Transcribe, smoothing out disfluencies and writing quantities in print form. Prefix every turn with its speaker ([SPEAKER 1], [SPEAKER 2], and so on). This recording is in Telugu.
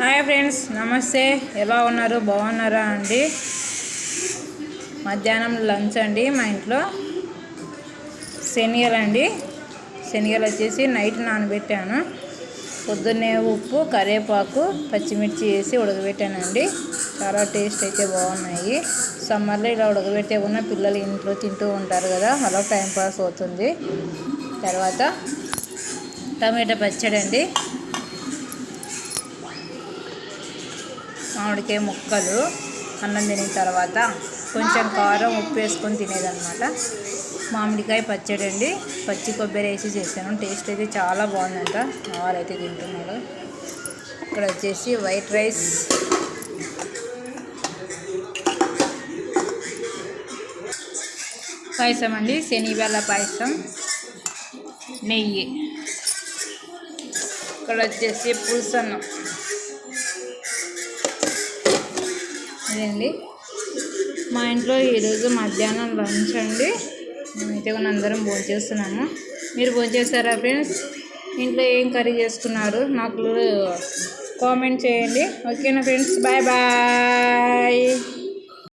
[SPEAKER 1] హాయ్ ఫ్రెండ్స్, నమస్తే. ఎలా ఉన్నారు? బాగున్నారా అండి? మధ్యాహ్నం లంచ్ అండి. మా ఇంట్లో శనగలు అండి. శనగలు వచ్చేసి నైట్ నానబెట్టాను. పొద్దున్నే ఉప్పు, కరివేపాకు, పచ్చిమిర్చి వేసి ఉడకబెట్టానండి. చాలా టేస్ట్ అయితే బాగున్నాయి. సమ్మర్లో ఇలా ఉడకబెట్టే ఉన్న పిల్లలు ఇంట్లో తింటూ ఉంటారు కదా, అలా టైంపాస్ అవుతుంది. తర్వాత టమాటా పచ్చడి అండి, మామిడికాయ ముక్కలు, అన్నం తినిన తర్వాత కొంచెం కారం ఉప్పు వేసుకొని తినేదన్నమాట. మామిడికాయ పచ్చడి అండి, పచ్చి కొబ్బరి వేసి చేశాను. టేస్ట్ అయితే చాలా బాగుందంట. వారైతే తింటున్నారు. ఇక్కడ వచ్చేసి వైట్ రైస్, పాయసం అండి, శనగబెల్ల పాయసం, నెయ్యి. ఇక్కడ వచ్చేసి పులుసన్నం ఇదండి. మా ఇంట్లో ఈరోజు మధ్యాహ్నం లంచ్ అండి. మేమైతే అందరం భోంచేస్తున్నాము. మీరు భోంచేస్తారా ఫ్రెండ్స్? ఇంట్లో ఏం కర్రీ చేసుకున్నారు నాకు కామెంట్ చేయండి. ఓకేనా ఫ్రెండ్స్? Bye bye.